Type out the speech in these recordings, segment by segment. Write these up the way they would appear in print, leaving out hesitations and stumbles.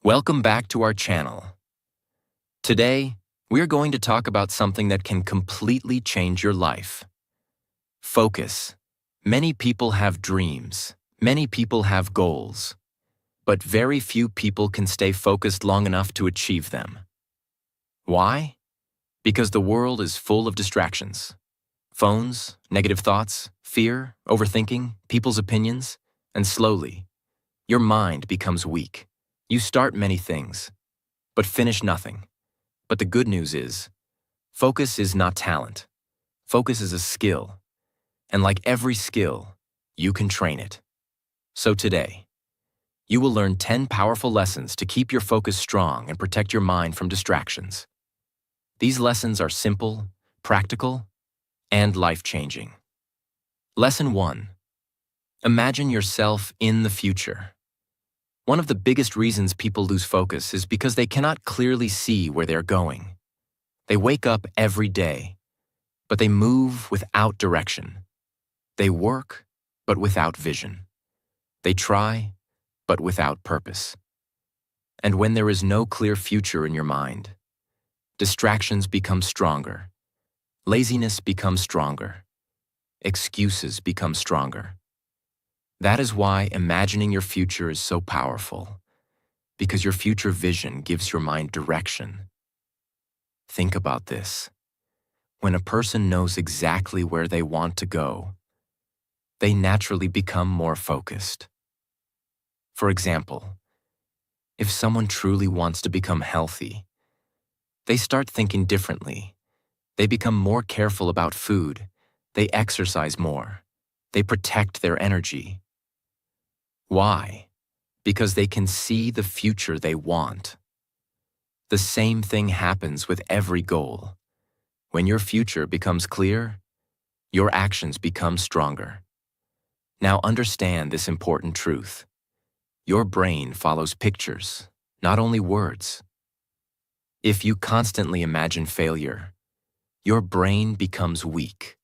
Welcome back to our channel. Today, we're going to talk about something that can completely change your life. Focus. Many people have dreams. Many people have goals. But very few people can stay focused long enough to achieve them. Why? Because the world is full of distractions. Phones, negative thoughts, fear, overthinking, people's opinions, and slowly, your mind becomes weak. You start many things, but finish nothing. But the good news is, focus is not talent. Focus is a skill. And like every skill, you can train it. So today, you will learn 10 powerful lessons to keep your focus strong and protect your mind from distractions. These lessons are simple, practical, and life-changing. Lesson 1. Imagine yourself in the future. One of the biggest reasons people lose focus is because they cannot clearly see where they're going. They wake up every day, but they move without direction. They work, but without vision. They try, but without purpose. And when there is no clear future in your mind, distractions become stronger. Laziness becomes stronger. Excuses become stronger. That is why imagining your future is so powerful, because your future vision gives your mind direction. Think about this. When a person knows exactly where they want to go, they naturally become more focused. For example, if someone truly wants to become healthy, they start thinking differently. They become more careful about food. They exercise more. They protect their energy. Why? Because they can see the future they want. The same thing happens with every goal. When your future becomes clear, your actions become stronger. Now understand this important truth. Your brain follows pictures, not only words. If you constantly imagine failure, your brain becomes weak.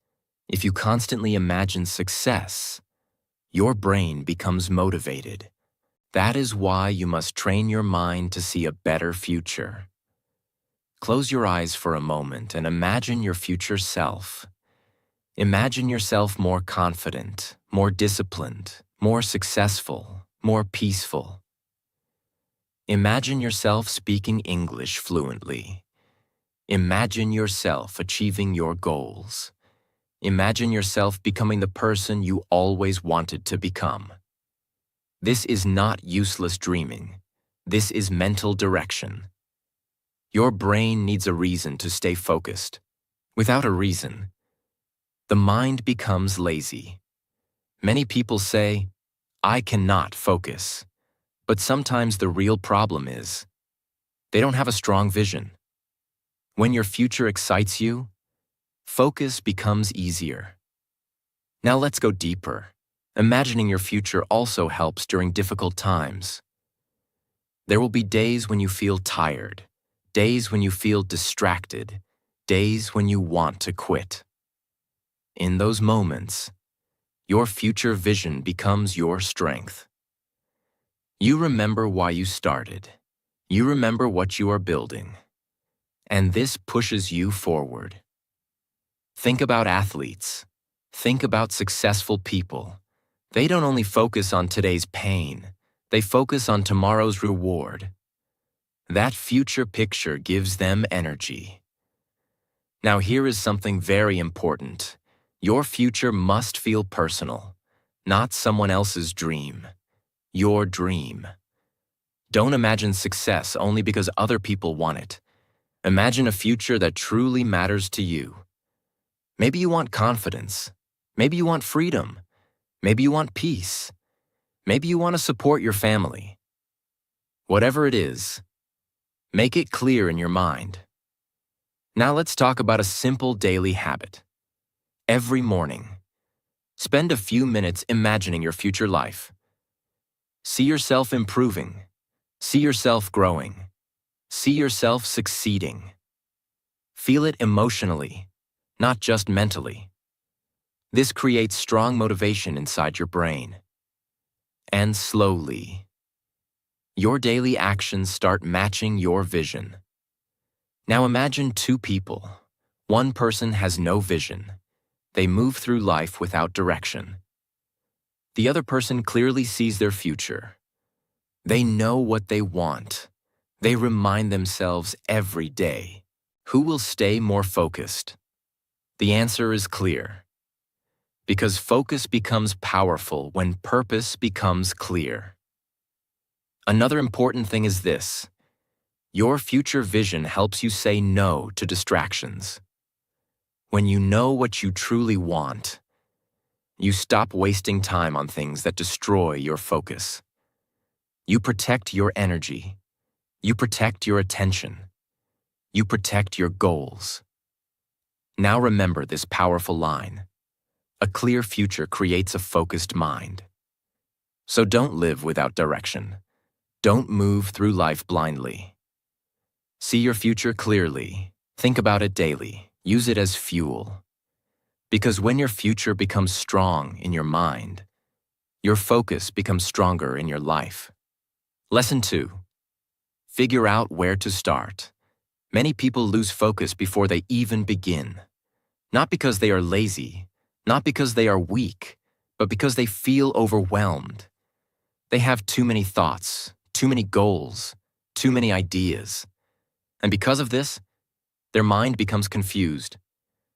If you constantly imagine success, your brain becomes motivated. That is why you must train your mind to see a better future. Close your eyes for a moment and imagine your future self. Imagine yourself more confident, more disciplined, more successful, more peaceful. Imagine yourself speaking English fluently. Imagine yourself achieving your goals. Imagine yourself becoming the person you always wanted to become. This is not useless dreaming. This is mental direction. Your brain needs a reason to stay focused. Without a reason, the mind becomes lazy. Many people say, "I cannot focus." But sometimes the real problem is, they don't have a strong vision. When your future excites you, focus becomes easier. Now let's go deeper. Imagining your future also helps during difficult times. There will be days when you feel tired, days when you feel distracted, days when you want to quit. In those moments, your future vision becomes your strength. You remember why you started. You remember what you are building. And this pushes you forward. Think about athletes. Think about successful people. They don't only focus on today's pain, they focus on tomorrow's reward. That future picture gives them energy. Now here is something very important. Your future must feel personal, not someone else's dream. Your dream. Don't imagine success only because other people want it. Imagine a future that truly matters to you. Maybe you want confidence. Maybe you want freedom. Maybe you want peace. Maybe you want to support your family. Whatever it is, make it clear in your mind. Now let's talk about a simple daily habit. Every morning, spend a few minutes imagining your future life. See yourself improving. See yourself growing. See yourself succeeding. Feel it emotionally, not just mentally. This creates strong motivation inside your brain. And slowly, Your daily actions start matching your vision. Now imagine two people. One person has no vision. They move through life without direction. The other person clearly sees their future. They know what they want. They remind themselves every day. Who will stay more focused? The answer is clear. Because focus becomes powerful when purpose becomes clear. Another important thing is this. Your future vision helps you say no to distractions. When you know what you truly want, you stop wasting time on things that destroy your focus. You protect your energy. You protect your attention. You protect your goals. Now remember this powerful line. A clear future creates a focused mind. So don't live without direction. Don't move through life blindly. See your future clearly. Think about it daily. Use it as fuel. Because when your future becomes strong in your mind, your focus becomes stronger in your life. Lesson 2. Figure out where to start. Many people lose focus before they even begin. Not because they are lazy, not because they are weak, but because they feel overwhelmed. They have too many thoughts, too many goals, too many ideas. And because of this, their mind becomes confused.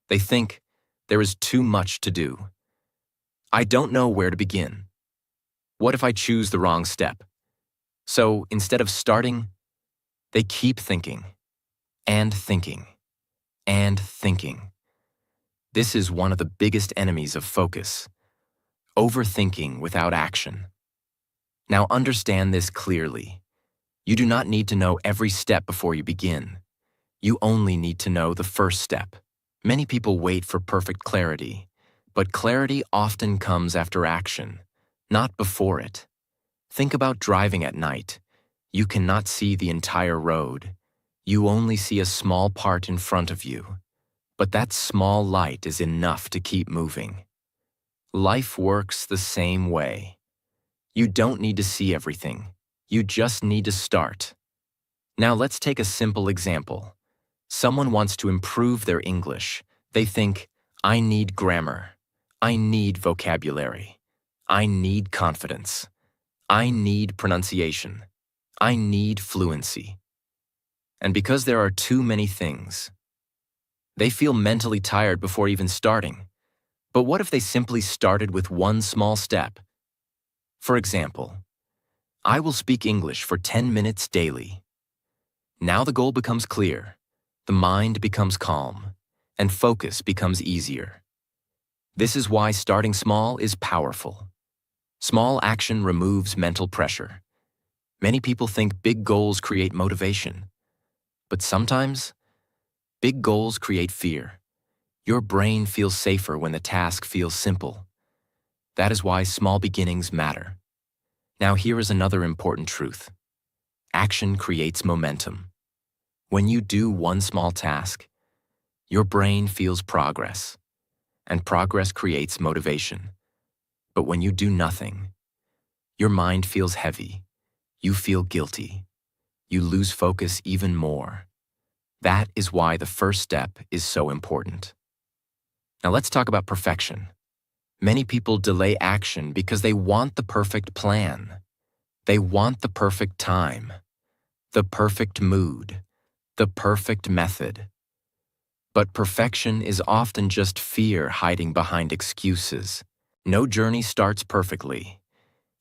They think, there is too much to do. I don't know where to begin. What if I choose the wrong step? So instead of starting, they keep thinking, and thinking, and thinking. This is one of the biggest enemies of focus. Overthinking without action. Now understand this clearly. You do not need to know every step before you begin. You only need to know the first step. Many people wait for perfect clarity, but clarity often comes after action, not before it. Think about driving at night. You cannot see the entire road. You only see a small part in front of you. But that small light is enough to keep moving. Life works the same way. You don't need to see everything. You just need to start. Now let's take a simple example. Someone wants to improve their English. They think, I need grammar. I need vocabulary. I need confidence. I need pronunciation. I need fluency. And because there are too many things, they feel mentally tired before even starting. But what if they simply started with one small step? For example, I will speak English for 10 minutes daily. Now the goal becomes clear, the mind becomes calm, and focus becomes easier. This is why starting small is powerful. Small action removes mental pressure. Many people think big goals create motivation. But sometimes, big goals create fear. Your brain feels safer when the task feels simple. That is why small beginnings matter. Now here is another important truth. Action creates momentum. When you do one small task, your brain feels progress, and progress creates motivation. But when you do nothing, your mind feels heavy, you feel guilty, you lose focus even more. That is why the first step is so important. Now let's talk about perfection. Many people delay action because they want the perfect plan. They want the perfect time, the perfect mood, the perfect method. But perfection is often just fear hiding behind excuses. No journey starts perfectly.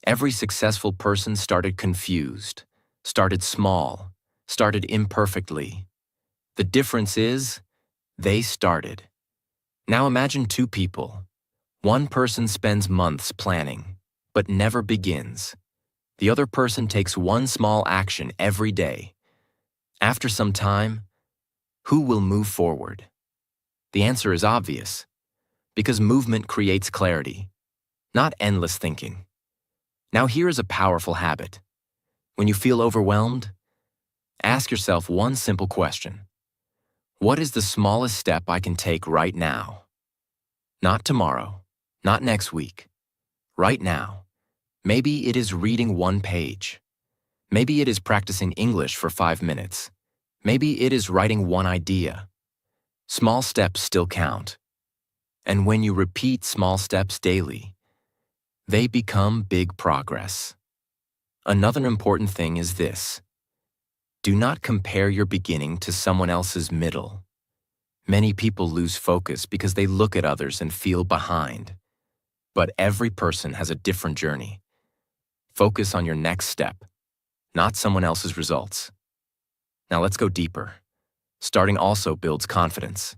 Every successful person started confused, started small, started imperfectly. The difference is, they started. Now imagine two people. One person spends months planning, but never begins. The other person takes one small action every day. After some time, who will move forward? The answer is obvious, because movement creates clarity, not endless thinking. Now here is a powerful habit. When you feel overwhelmed, ask yourself one simple question. What is the smallest step I can take right now? Not tomorrow, not next week. Right now. Maybe it is reading one page. Maybe it is practicing English for 5 minutes. Maybe it is writing one idea. Small steps still count. And when you repeat small steps daily, they become big progress. Another important thing is this: do not compare your beginning to someone else's middle. Many people lose focus because they look at others and feel behind. But every person has a different journey. Focus on your next step, not someone else's results. Now let's go deeper. Starting also builds confidence.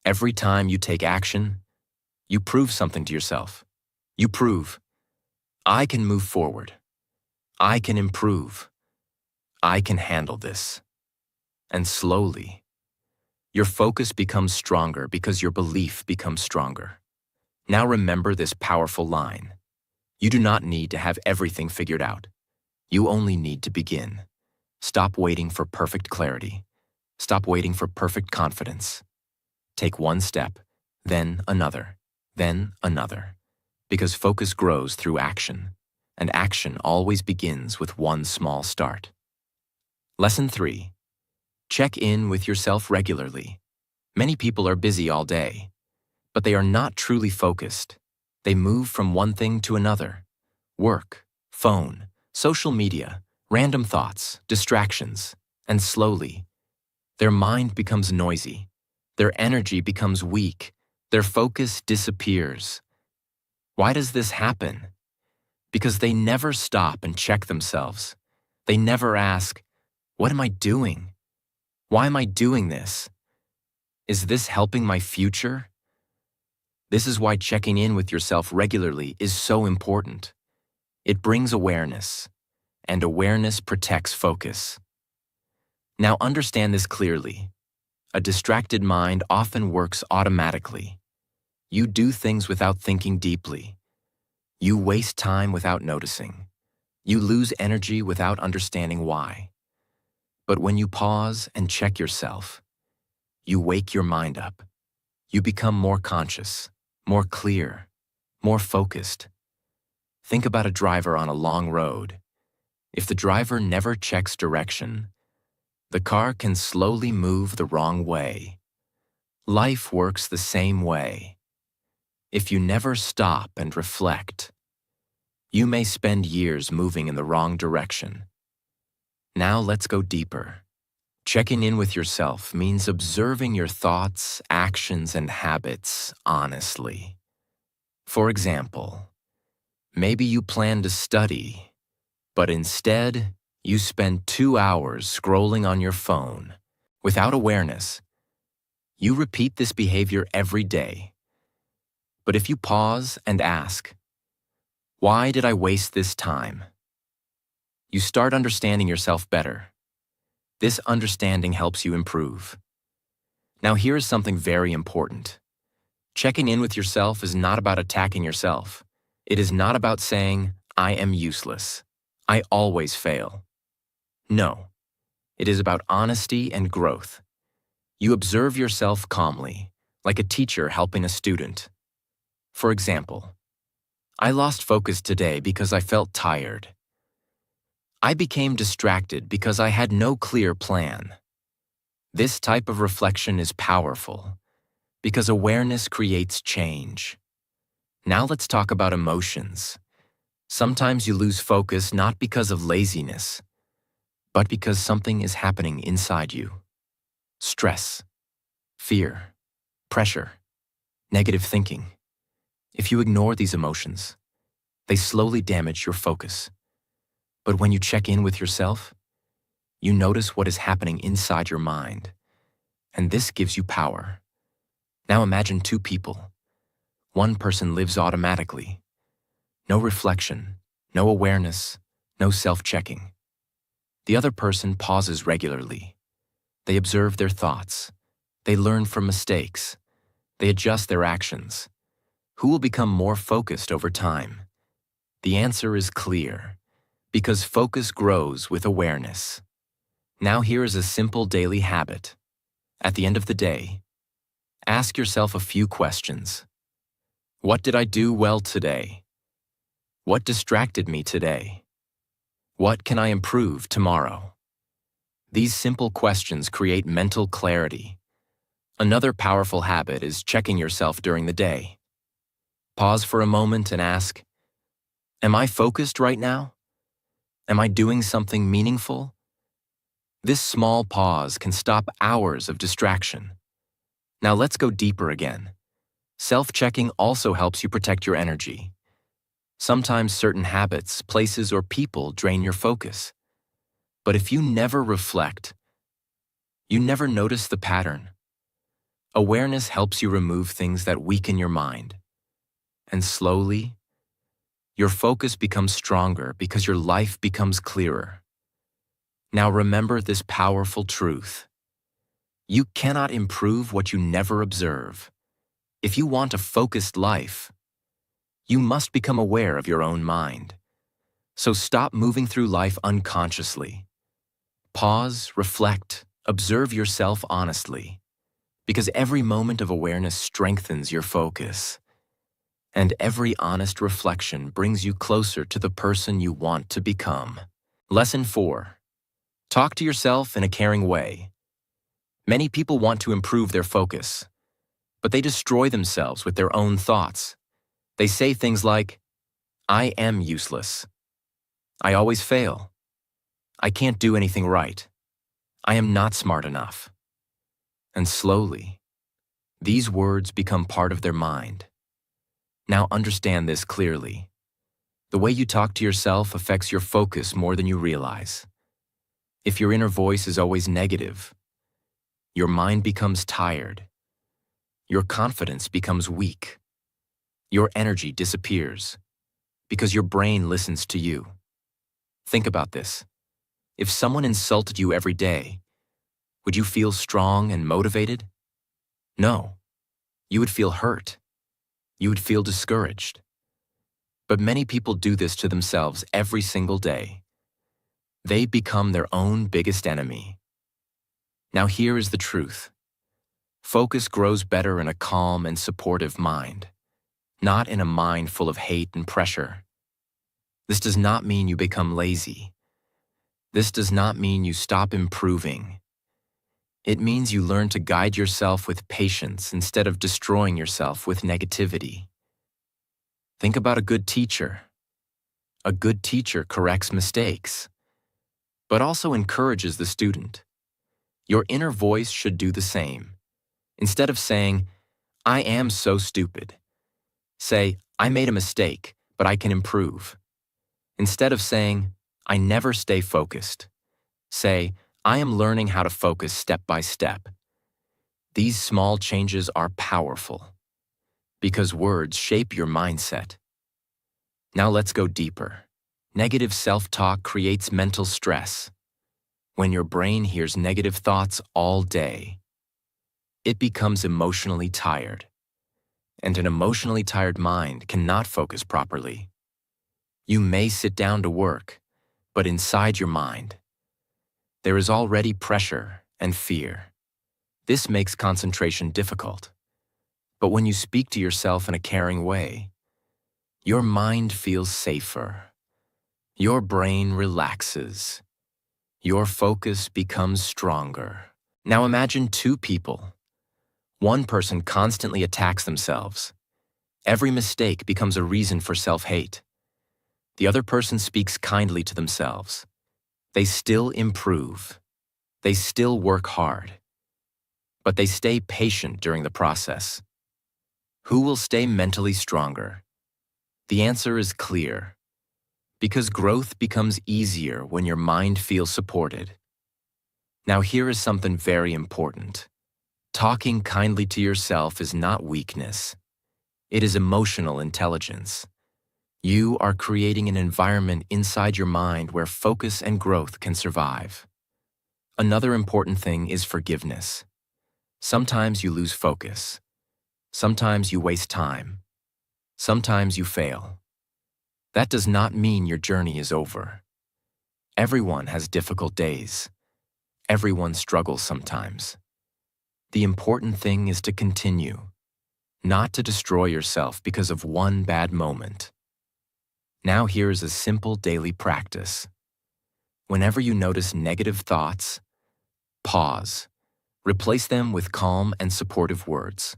Every time you take action, you prove something to yourself. You prove, I can move forward. I can improve. I can handle this. And slowly, your focus becomes stronger because your belief becomes stronger. Now remember this powerful line. You do not need to have everything figured out. You only need to begin. Stop waiting for perfect clarity. Stop waiting for perfect confidence. Take one step, then another, because focus grows through action, and action always begins with one small start. Lesson 3. Check in with yourself regularly. Many people are busy all day, but they are not truly focused. They move from one thing to another. Work, phone, social media, random thoughts, distractions, and slowly, their mind becomes noisy. Their energy becomes weak. Their focus disappears. Why does this happen? Because they never stop and check themselves. They never ask, what am I doing? Why am I doing this? Is this helping my future? This is why checking in with yourself regularly is so important. It brings awareness, and awareness protects focus. Now understand this clearly. A distracted mind often works automatically. You do things without thinking deeply. You waste time without noticing. You lose energy without understanding why. But when you pause and check yourself, you wake your mind up. You become more conscious, more clear, more focused. Think about a driver on a long road. If the driver never checks direction, the car can slowly move the wrong way. Life works the same way. If you never stop and reflect, you may spend years moving in the wrong direction. Now let's go deeper. Checking in with yourself means observing your thoughts, actions, and habits honestly. For example, maybe you plan to study, but instead, you spend 2 hours scrolling on your phone. Without awareness, you repeat this behavior every day. But if you pause and ask, why did I waste this time? You start understanding yourself better. This understanding helps you improve. Now here is something very important. Checking in with yourself is not about attacking yourself. It is not about saying, I am useless. I always fail. No, it is about honesty and growth. You observe yourself calmly, like a teacher helping a student. For example, I lost focus today because I felt tired. I became distracted because I had no clear plan. This type of reflection is powerful because awareness creates change. Now let's talk about emotions. Sometimes you lose focus not because of laziness, but because something is happening inside you. Stress, fear, pressure, negative thinking. If you ignore these emotions, they slowly damage your focus. But when you check in with yourself, you notice what is happening inside your mind, and this gives you power. Now imagine 2 people. One person lives automatically. No reflection, no awareness, no self-checking. The other person pauses regularly. They observe their thoughts. They learn from mistakes. They adjust their actions. Who will become more focused over time? The answer is clear, because focus grows with awareness. Now here is a simple daily habit. At the end of the day, ask yourself a few questions. What did I do well today? What distracted me today? What can I improve tomorrow? These simple questions create mental clarity. Another powerful habit is checking yourself during the day. Pause for a moment and ask, am I focused right now? Am I doing something meaningful? This small pause can stop hours of distraction. Now let's go deeper again. Self-checking also helps you protect your energy. Sometimes certain habits, places, or people drain your focus. But if you never reflect, you never notice the pattern. Awareness helps you remove things that weaken your mind. And slowly, your focus becomes stronger because your life becomes clearer. Now remember this powerful truth. You cannot improve what you never observe. If you want a focused life, you must become aware of your own mind. So stop moving through life unconsciously. Pause, reflect, observe yourself honestly, because every moment of awareness strengthens your focus. And every honest reflection brings you closer to the person you want to become. Lesson 4. Talk to yourself in a caring way. Many people want to improve their focus, but they destroy themselves with their own thoughts. They say things like, I am useless. I always fail. I can't do anything right. I am not smart enough. And slowly, these words become part of their mind. Now understand this clearly. The way you talk to yourself affects your focus more than you realize. If your inner voice is always negative, your mind becomes tired. Your confidence becomes weak. Your energy disappears because your brain listens to you. Think about this. If someone insulted you every day, would you feel strong and motivated? No. You would feel hurt. You would feel discouraged. But many people do this to themselves every single day. They become their own biggest enemy. Now here is the truth. Focus grows better in a calm and supportive mind, not in a mind full of hate and pressure. This does not mean you become lazy. This does not mean you stop improving. It means you learn to guide yourself with patience instead of destroying yourself with negativity. Think about a good teacher. A good teacher corrects mistakes, but also encourages the student. Your inner voice should do the same. Instead of saying, I am so stupid, say, I made a mistake, but I can improve. Instead of saying, I never stay focused, say, I am learning how to focus step by step. These small changes are powerful because words shape your mindset. Now let's go deeper. Negative self-talk creates mental stress. When your brain hears negative thoughts all day, it becomes emotionally tired. And an emotionally tired mind cannot focus properly. You may sit down to work, but inside your mind, there is already pressure and fear. This makes concentration difficult. But when you speak to yourself in a caring way, your mind feels safer. Your brain relaxes. Your focus becomes stronger. Now imagine two people. One person constantly attacks themselves. Every mistake becomes a reason for self-hate. The other person speaks kindly to themselves. They still improve. They still work hard. But they stay patient during the process. Who will stay mentally stronger? The answer is clear. Because growth becomes easier when your mind feels supported. Now here is something very important. Talking kindly to yourself is not weakness. It is emotional intelligence. You are creating an environment inside your mind where focus and growth can survive. Another important thing is forgiveness. Sometimes you lose focus. Sometimes you waste time. Sometimes you fail. That does not mean your journey is over. Everyone has difficult days. Everyone struggles sometimes. The important thing is to continue, not to destroy yourself because of one bad moment. Now here is a simple daily practice. Whenever you notice negative thoughts, pause. Replace them with calm and supportive words.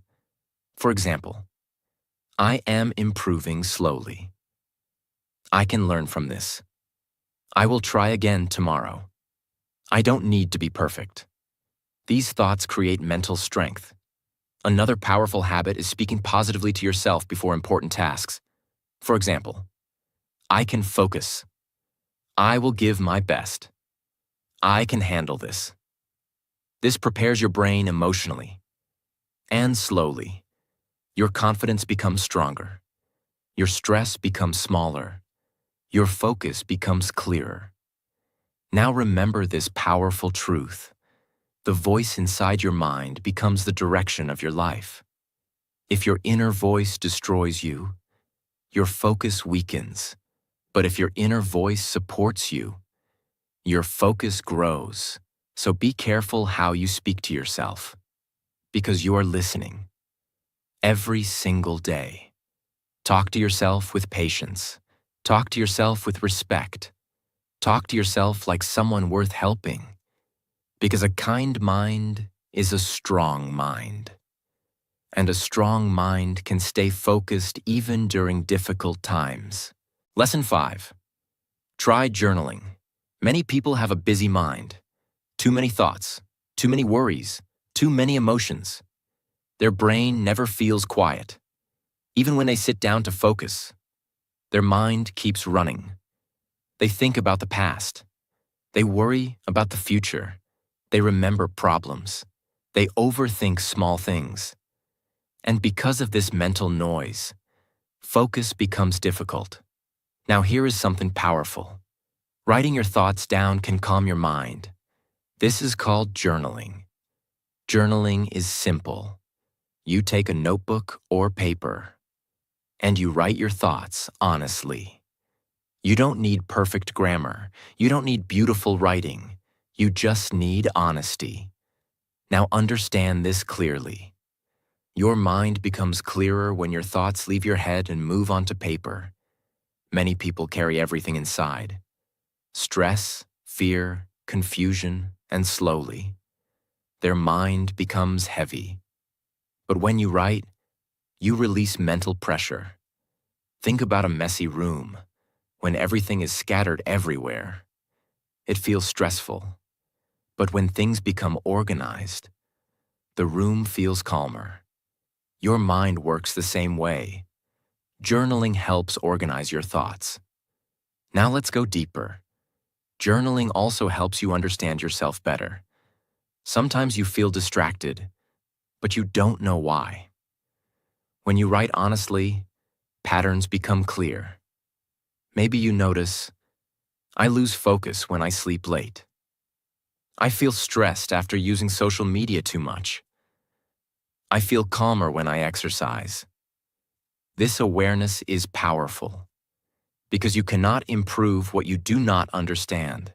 For example, I am improving slowly. I can learn from this. I will try again tomorrow. I don't need to be perfect. These thoughts create mental strength. Another powerful habit is speaking positively to yourself before important tasks. For example, I can focus. I will give my best. I can handle this. This prepares your brain emotionally. And slowly, your confidence becomes stronger. Your stress becomes smaller. Your focus becomes clearer. Now remember this powerful truth. The voice inside your mind becomes the direction of your life. If your inner voice destroys you, your focus weakens. But if your inner voice supports you, your focus grows. So be careful how you speak to yourself, because you are listening. Every single day, talk to yourself with patience. Talk to yourself with respect. Talk to yourself like someone worth helping. Because a kind mind is a strong mind. And a strong mind can stay focused even during difficult times. Lesson 5. Try journaling. Many people have a busy mind. Too many thoughts, too many worries, too many emotions. Their brain never feels quiet. Even when they sit down to focus, their mind keeps running. They think about the past. They worry about the future. They remember problems. They overthink small things. And because of this mental noise, focus becomes difficult. Now here is something powerful. Writing your thoughts down can calm your mind. This is called journaling. Journaling is simple. You take a notebook or paper, and you write your thoughts honestly. You don't need perfect grammar. You don't need beautiful writing. You just need honesty. Now understand this clearly. Your mind becomes clearer when your thoughts leave your head and move onto paper. Many people carry everything inside. Stress, fear, confusion, and slowly, their mind becomes heavy. But when you write, you release mental pressure. Think about a messy room. When everything is scattered everywhere, it feels stressful. But when things become organized, the room feels calmer. Your mind works the same way. Journaling helps organize your thoughts. Now let's go deeper. Journaling also helps you understand yourself better. Sometimes you feel distracted, but you don't know why. When you write honestly, patterns become clear. Maybe you notice, I lose focus when I sleep late. I feel stressed after using social media too much. I feel calmer when I exercise. This awareness is powerful, because you cannot improve what you do not understand.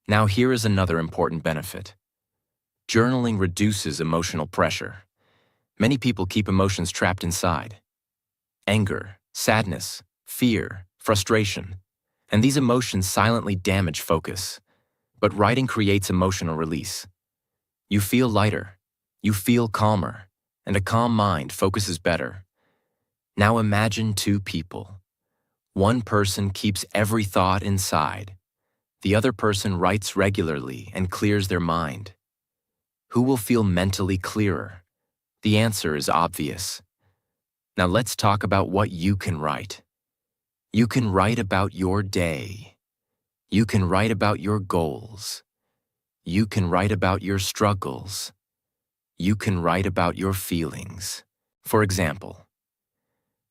Now here is another important benefit. Journaling reduces emotional pressure. Many people keep emotions trapped inside. Anger, sadness, fear, frustration. And these emotions silently damage focus. But writing creates emotional release. You feel lighter. You feel calmer. And a calm mind focuses better. Now imagine two people. One person keeps every thought inside. The other person writes regularly and clears their mind. Who will feel mentally clearer? The answer is obvious. Now let's talk about what you can write. You can write about your day. You can write about your goals. You can write about your struggles. You can write about your feelings. For example,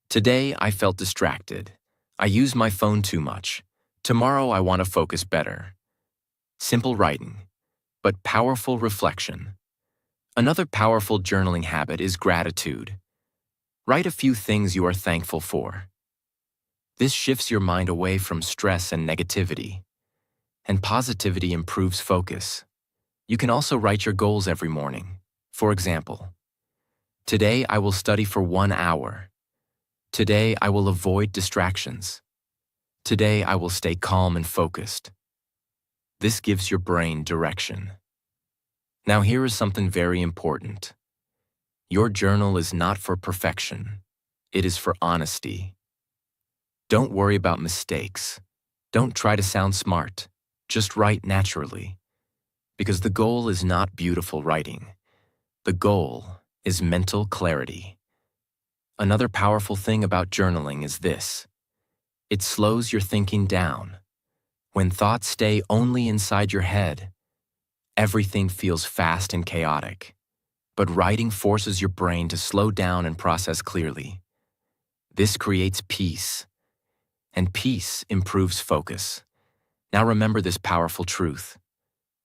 today I felt distracted. I used my phone too much. Tomorrow I want to focus better. Simple writing, but powerful reflection. Another powerful journaling habit is gratitude. Write a few things you are thankful for. This shifts your mind away from stress and negativity, and positivity improves focus. You can also write your goals every morning. For example, today I will study for 1 hour. Today I will avoid distractions. Today I will stay calm and focused. This gives your brain direction. Now here is something very important. Your journal is not for perfection. It is for honesty. Don't worry about mistakes. Don't try to sound smart. Just write naturally. Because the goal is not beautiful writing. The goal is mental clarity. Another powerful thing about journaling is this. It slows your thinking down. When thoughts stay only inside your head, everything feels fast and chaotic. But writing forces your brain to slow down and process clearly. This creates peace, and peace improves focus. Now remember this powerful truth.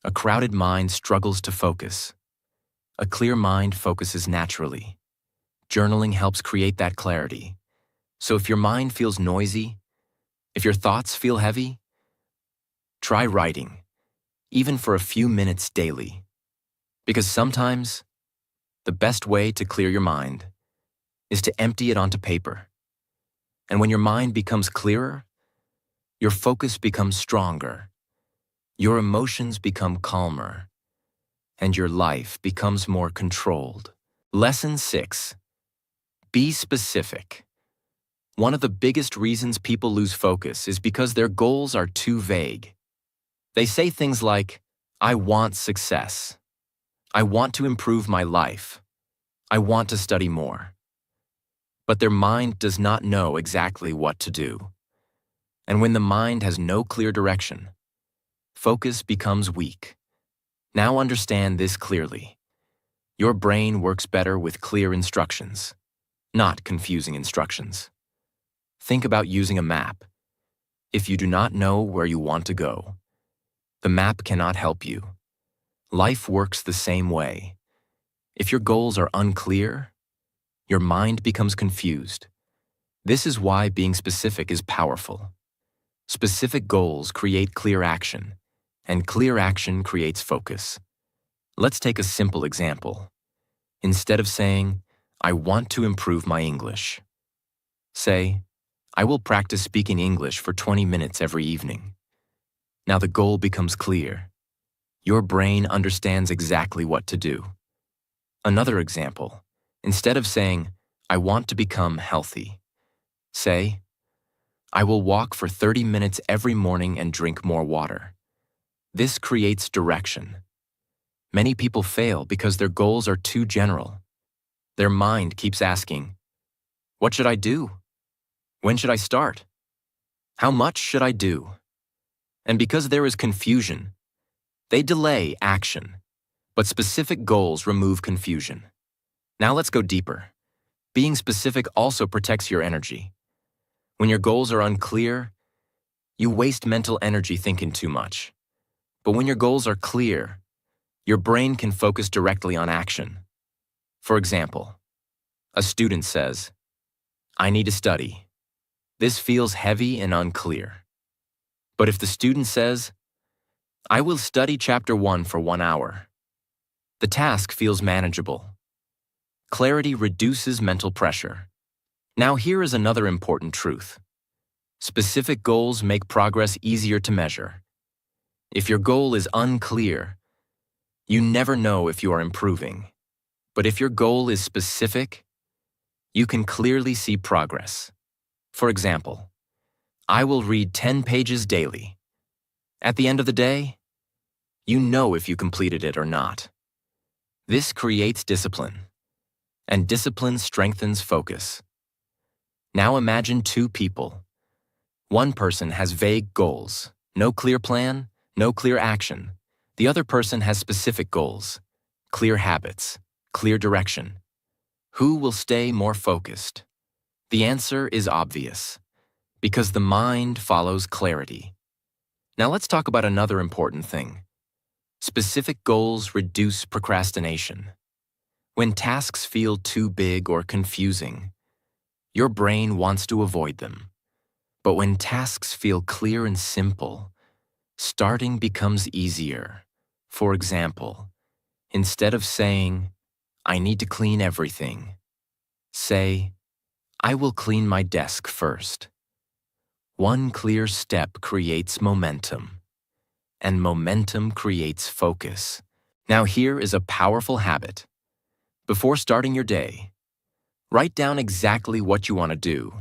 A crowded mind struggles to focus. A clear mind focuses naturally. Journaling helps create that clarity. So if your mind feels noisy, if your thoughts feel heavy, try writing, even for a few minutes daily. Because sometimes, the best way to clear your mind is to empty it onto paper. And when your mind becomes clearer, your focus becomes stronger, your emotions become calmer, and your life becomes more controlled. Lesson 6. Be specific. One of the biggest reasons people lose focus is because their goals are too vague. They say things like, I want success. I want to improve my life. I want to study more. But their mind does not know exactly what to do. And when the mind has no clear direction, focus becomes weak. Now understand this clearly. Your brain works better with clear instructions, not confusing instructions. Think about using a map. If you do not know where you want to go, the map cannot help you. Life works the same way. If your goals are unclear, your mind becomes confused. This is why being specific is powerful. Specific goals create clear action, and clear action creates focus. Let's take a simple example. Instead of saying, I want to improve my English, say, I will practice speaking English for 20 minutes every evening. Now the goal becomes clear. Your brain understands exactly what to do. Another example, instead of saying, I want to become healthy, say, I will walk for 30 minutes every morning and drink more water. This creates direction. Many people fail because their goals are too general. Their mind keeps asking, what should I do? When should I start? How much should I do? And because there is confusion, they delay action. But specific goals remove confusion. Now let's go deeper. Being specific also protects your energy. When your goals are unclear, you waste mental energy thinking too much. But when your goals are clear, your brain can focus directly on action. For example, a student says, I need to study. This feels heavy and unclear. But if the student says, I will study chapter 1 for 1 hour, the task feels manageable. Clarity reduces mental pressure. Now here is another important truth. Specific goals make progress easier to measure. If your goal is unclear, you never know if you are improving. But if your goal is specific, you can clearly see progress. For example, I will read 10 pages daily. At the end of the day, you know if you completed it or not. This creates discipline, and discipline strengthens focus. Now imagine two people. One person has vague goals, no clear plan, no clear action. The other person has specific goals, clear habits, clear direction. Who will stay more focused? The answer is obvious, because the mind follows clarity. Now let's talk about another important thing. Specific goals reduce procrastination. When tasks feel too big or confusing, your brain wants to avoid them. But when tasks feel clear and simple, starting becomes easier. For example, instead of saying, I need to clean everything, say, I will clean my desk first. One clear step creates momentum. and momentum creates focus. Now here is a powerful habit. Before starting your day, write down exactly what you want to do,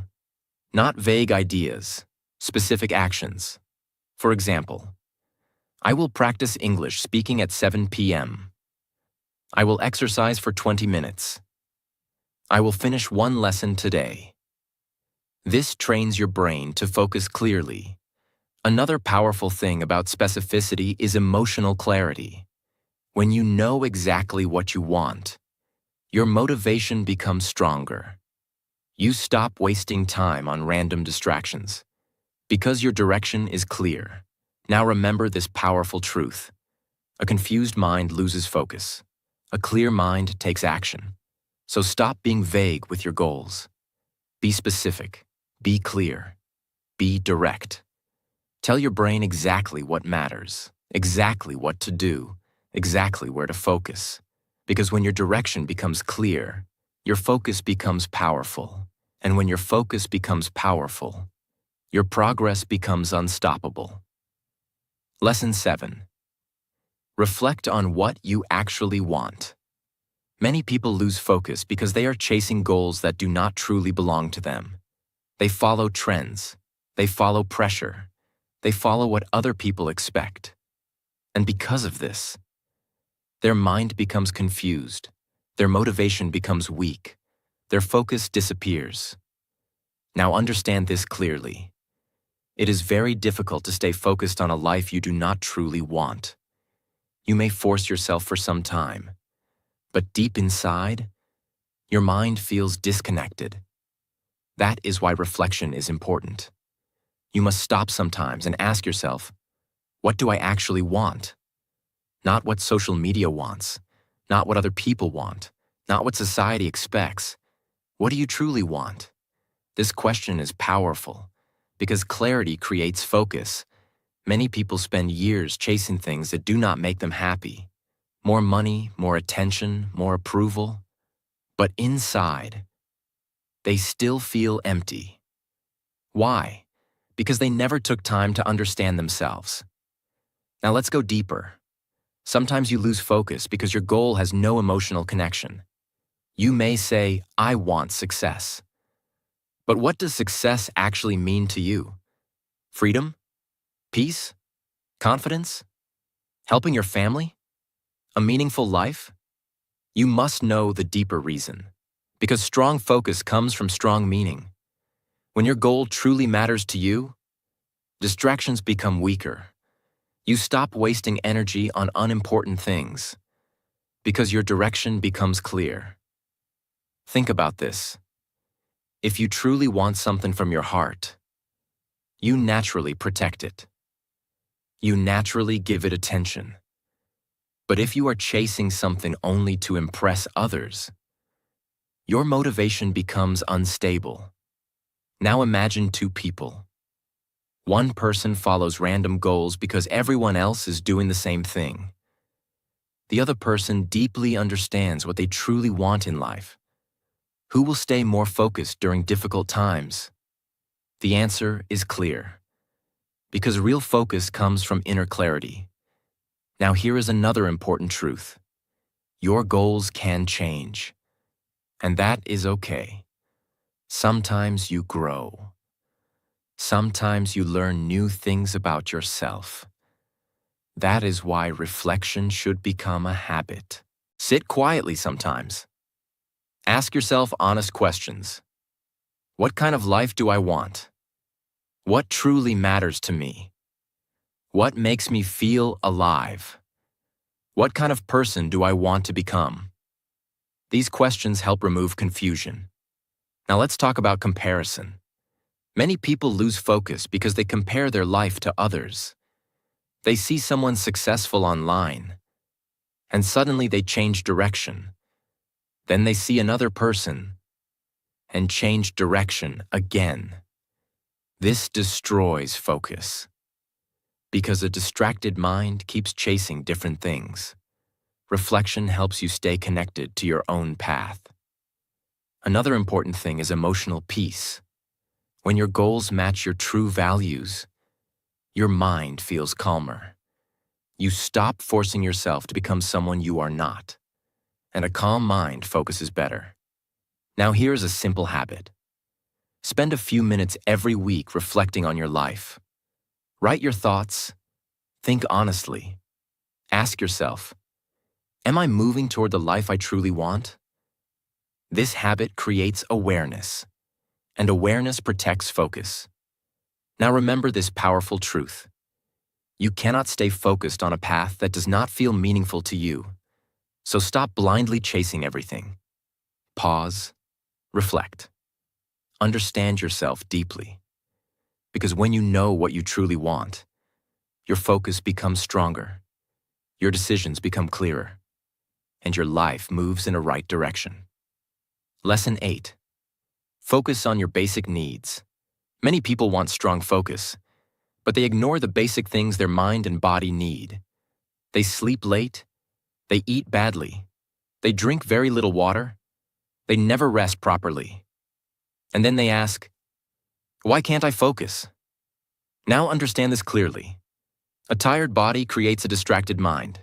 not vague ideas, specific actions. For example, I will practice English speaking at 7 p.m. I will exercise for 20 minutes. I will finish one lesson today. This trains your brain to focus clearly. Another powerful thing about specificity is emotional clarity. When you know exactly what you want, your motivation becomes stronger. You stop wasting time on random distractions because your direction is clear. Now remember this powerful truth. A confused mind loses focus. A clear mind takes action. So stop being vague with your goals. Be specific. Be clear. Be direct. Tell your brain exactly what matters, exactly what to do, exactly where to focus. Because when your direction becomes clear, your focus becomes powerful. And when your focus becomes powerful, your progress becomes unstoppable. Lesson 7. Reflect on what you actually want. Many people lose focus because they are chasing goals that do not truly belong to them. They follow trends. They follow pressure. They follow what other people expect. And because of this, their mind becomes confused. Their motivation becomes weak. Their focus disappears. Now understand this clearly. It is very difficult to stay focused on a life you do not truly want. You may force yourself for some time, but deep inside, your mind feels disconnected. That is why reflection is important. You must stop sometimes and ask yourself, what do I actually want? Not what social media wants, not what other people want, not what society expects. What do you truly want? This question is powerful because clarity creates focus. Many people spend years chasing things that do not make them happy. More money, more attention, more approval. But inside, they still feel empty. Why? Because they never took time to understand themselves. Now let's go deeper. Sometimes you lose focus because your goal has no emotional connection. You may say, I want success. But what does success actually mean to you? Freedom? Peace? Confidence? Helping your family? A meaningful life? You must know the deeper reason. Because strong focus comes from strong meaning. When your goal truly matters to you, distractions become weaker. You stop wasting energy on unimportant things because your direction becomes clear. Think about this. If you truly want something from your heart, you naturally protect it. You naturally give it attention. But if you are chasing something only to impress others, your motivation becomes unstable. Now imagine two people. One person follows random goals because everyone else is doing the same thing. The other person deeply understands what they truly want in life. Who will stay more focused during difficult times? The answer is clear. Because real focus comes from inner clarity. Now here is another important truth. Your goals can change. And that is okay. Sometimes you grow. Sometimes you learn new things about yourself. That is why reflection should become a habit. Sit quietly sometimes. Ask yourself honest questions. What kind of life do I want? What truly matters to me? What makes me feel alive? What kind of person do I want to become? These questions help remove confusion. Now let's talk about comparison. Many people lose focus because they compare their life to others. They see someone successful online, and suddenly they change direction. Then they see another person, and change direction again. This destroys focus, because a distracted mind keeps chasing different things. Reflection helps you stay connected to your own path. Another important thing is emotional peace. When your goals match your true values, your mind feels calmer. You stop forcing yourself to become someone you are not, and a calm mind focuses better. Now here's a simple habit. Spend a few minutes every week reflecting on your life. Write your thoughts. Think honestly. Ask yourself, am I moving toward the life I truly want? This habit creates awareness, and awareness protects focus. Now remember this powerful truth. You cannot stay focused on a path that does not feel meaningful to you. So stop blindly chasing everything. Pause, reflect. Understand yourself deeply. Because when you know what you truly want, your focus becomes stronger, your decisions become clearer, and your life moves in a right direction. Lesson 8. Focus on your basic needs. Many people want strong focus, but they ignore the basic things their mind and body need. They sleep late, they eat badly, they drink very little water, they never rest properly. And then they ask, why can't I focus? Now understand this clearly. A tired body creates a distracted mind.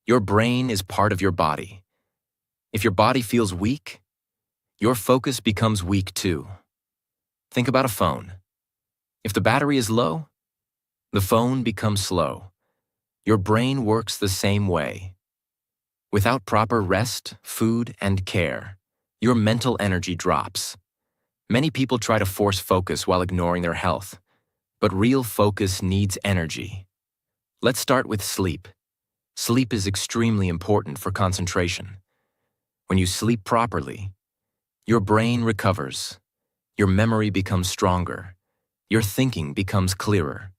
Your brain is part of your body. If your body feels weak, your focus becomes weak too. Think about a phone. If the battery is low, the phone becomes slow. Your brain works the same way. Without proper rest, food, and care, your mental energy drops. Many people try to force focus while ignoring their health, but real focus needs energy. Let's start with sleep. Sleep is extremely important for concentration. When you sleep properly, your brain recovers, your memory becomes stronger, your thinking becomes clearer.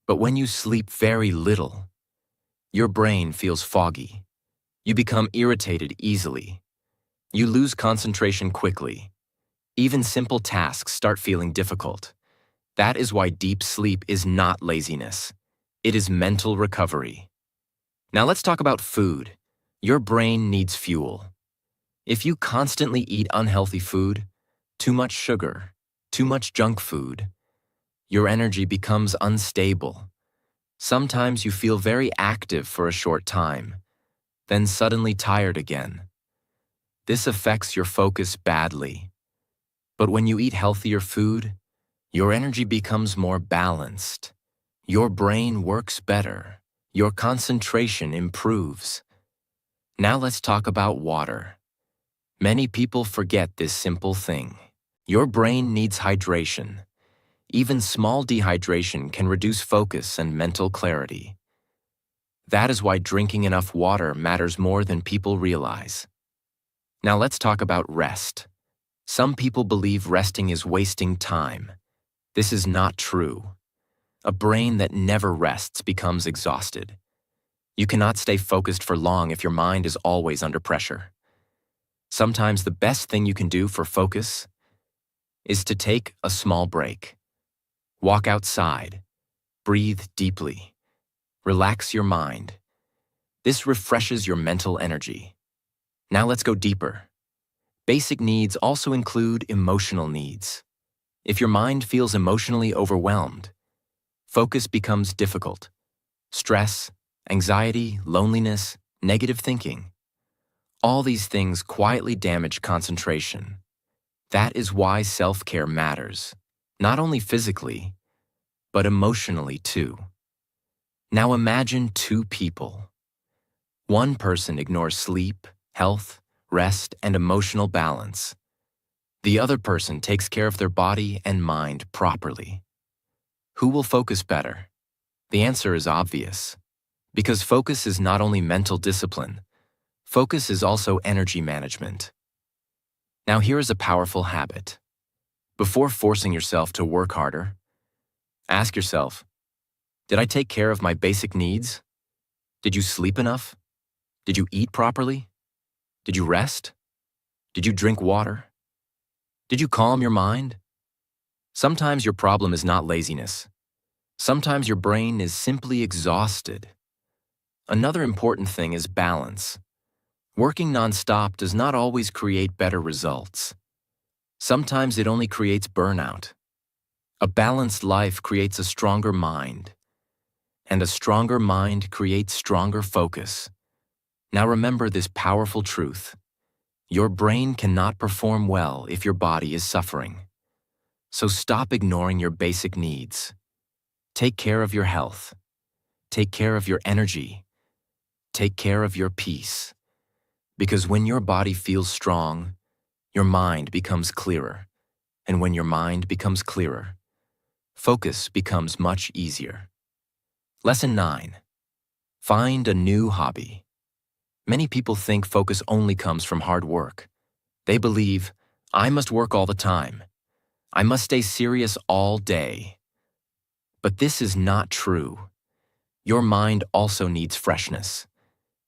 But when you sleep very little, your brain feels foggy. You become irritated easily. You lose concentration quickly. Even simple tasks start feeling difficult. That is why deep sleep is not laziness. It is mental recovery. Now let's talk about food. Your brain needs fuel. If you constantly eat unhealthy food, too much sugar, too much junk food, your energy becomes unstable. Sometimes you feel very active for a short time, then suddenly tired again. This affects your focus badly. But when you eat healthier food, your energy becomes more balanced. Your brain works better. Your concentration improves. Now let's talk about water. Many people forget this simple thing. Your brain needs hydration. Even small dehydration can reduce focus and mental clarity. That is why drinking enough water matters more than people realize. Now let's talk about rest. Some people believe resting is wasting time. This is not true. A brain that never rests becomes exhausted. You cannot stay focused for long if your mind is always under pressure. Sometimes the best thing you can do for focus is to take a small break. Walk outside, breathe deeply, relax your mind. This refreshes your mental energy. Now let's go deeper. Basic needs also include emotional needs. If your mind feels emotionally overwhelmed, focus becomes difficult. Stress, anxiety, loneliness, negative thinking. All these things quietly damage concentration. That is why self-care matters, not only physically, but emotionally too. Now imagine two people. One person ignores sleep, health, rest, and emotional balance. The other person takes care of their body and mind properly. Who will focus better? The answer is obvious. Because focus is not only mental discipline, focus is also energy management. Now here is a powerful habit. Before forcing yourself to work harder, ask yourself, did I take care of my basic needs? Did you sleep enough? Did you eat properly? Did you rest? Did you drink water? Did you calm your mind? Sometimes your problem is not laziness. Sometimes your brain is simply exhausted. Another important thing is balance. Working nonstop does not always create better results. Sometimes it only creates burnout. A balanced life creates a stronger mind. And a stronger mind creates stronger focus. Now remember this powerful truth. Your brain cannot perform well if your body is suffering. So stop ignoring your basic needs. Take care of your health. Take care of your energy. Take care of your peace. Because when your body feels strong, your mind becomes clearer. And when your mind becomes clearer, focus becomes much easier. Lesson 9. Find a new hobby. Many people think focus only comes from hard work. They believe, I must work all the time. I must stay serious all day. But this is not true. Your mind also needs freshness.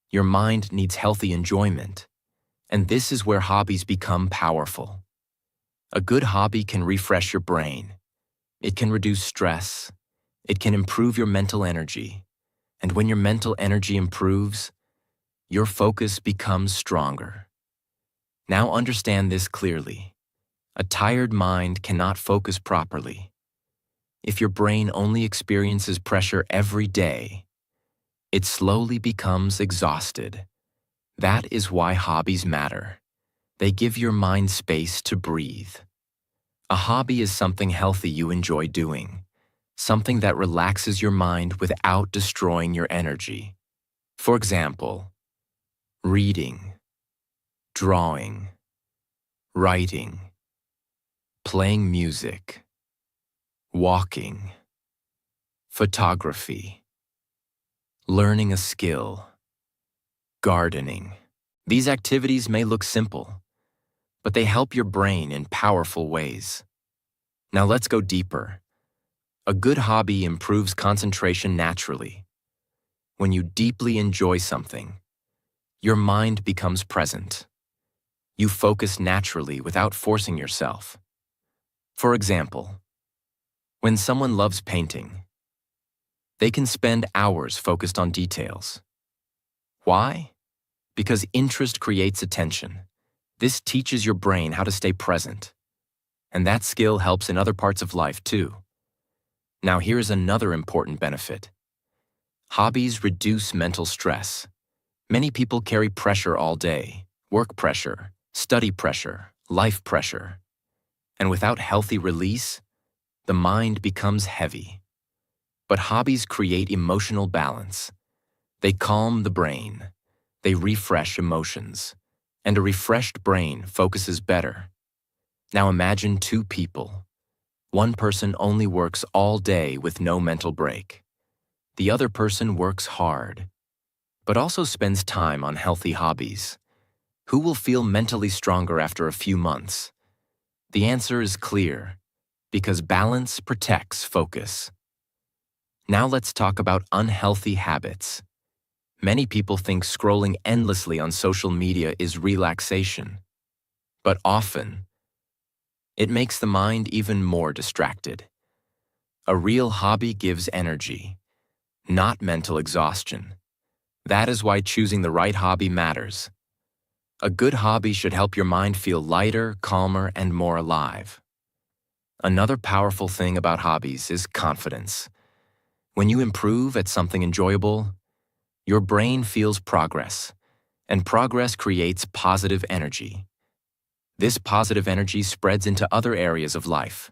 Your mind needs healthy enjoyment. And this is where hobbies become powerful. A good hobby can refresh your brain. It can reduce stress. It can improve your mental energy. And when your mental energy improves, your focus becomes stronger. Now understand this clearly. A tired mind cannot focus properly. If your brain only experiences pressure every day, it slowly becomes exhausted. That is why hobbies matter. They give your mind space to breathe. A hobby is something healthy you enjoy doing, something that relaxes your mind without destroying your energy. For example, reading, drawing, writing, playing music, walking, photography, learning a skill, gardening. These activities may look simple, but they help your brain in powerful ways. Now let's go deeper. A good hobby improves concentration naturally. When you deeply enjoy something, your mind becomes present. You focus naturally without forcing yourself. For example, when someone loves painting, they can spend hours focused on details. Why? Because interest creates attention. This teaches your brain how to stay present. And that skill helps in other parts of life too. Now here's another important benefit. Hobbies reduce mental stress. Many people carry pressure all day, work pressure, study pressure, life pressure. And without healthy release, the mind becomes heavy. But hobbies create emotional balance. They calm the brain. They refresh emotions. And a refreshed brain focuses better. Now imagine two people. One person only works all day with no mental break. The other person works hard, but also spends time on healthy hobbies. Who will feel mentally stronger after a few months? The answer is clear, because balance protects focus. Now let's talk about unhealthy habits. Many people think scrolling endlessly on social media is relaxation, but often, it makes the mind even more distracted. A real hobby gives energy, not mental exhaustion. That is why choosing the right hobby matters. A good hobby should help your mind feel lighter, calmer, and more alive. Another powerful thing about hobbies is confidence. When you improve at something enjoyable, your brain feels progress, and progress creates positive energy. This positive energy spreads into other areas of life.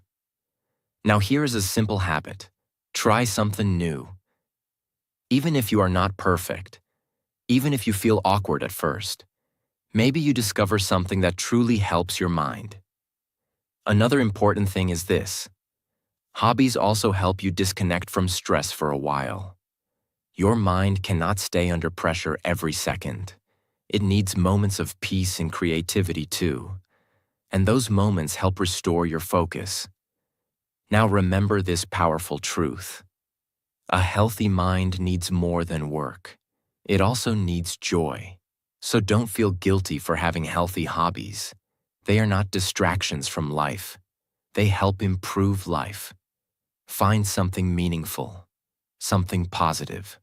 Now here is a simple habit. Try something new. Even if you are not perfect, even if you feel awkward at first, maybe you discover something that truly helps your mind. Another important thing is this. Hobbies also help you disconnect from stress for a while. Your mind cannot stay under pressure every second. It needs moments of peace and creativity too. And those moments help restore your focus. Now remember this powerful truth. A healthy mind needs more than work. It also needs joy. So don't feel guilty for having healthy hobbies. They are not distractions from life. They help improve life. Find something meaningful, something positive,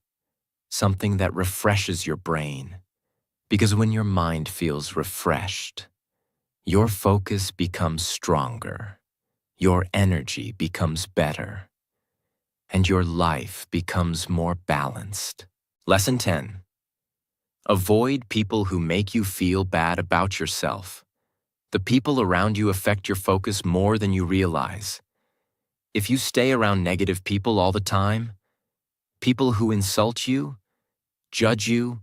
something that refreshes your brain. Because when your mind feels refreshed, your focus becomes stronger. Your energy becomes better. and your life becomes more balanced. Lesson 10. Avoid people who make you feel bad about yourself. The people around you affect your focus more than you realize. If you stay around negative people all the time, people who insult you, judge you,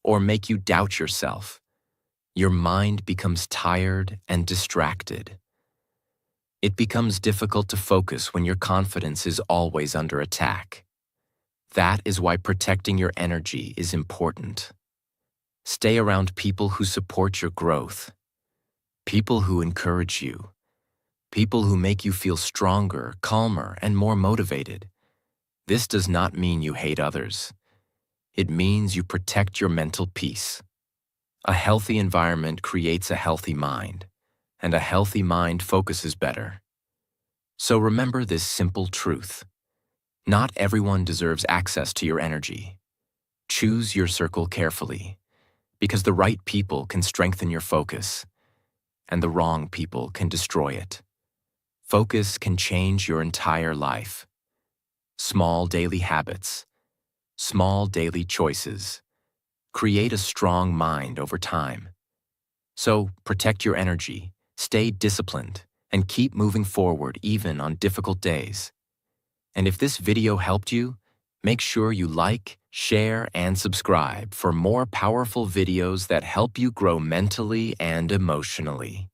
or make you doubt yourself, your mind becomes tired and distracted. It becomes difficult to focus when your confidence is always under attack. That is why protecting your energy is important. Stay around people who support your growth, people who encourage you, people who make you feel stronger, calmer, and more motivated. This does not mean you hate others. It means you protect your mental peace. A healthy environment creates a healthy mind, and a healthy mind focuses better. So remember this simple truth. Not everyone deserves access to your energy. Choose your circle carefully, because the right people can strengthen your focus, and the wrong people can destroy it. Focus can change your entire life. Small daily habits, small daily choices, create a strong mind over time. So protect your energy, stay disciplined, and keep moving forward even on difficult days. And if this video helped you, make sure you like, share, and subscribe for more powerful videos that help you grow mentally and emotionally.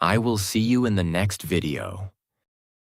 I will see you in the next video.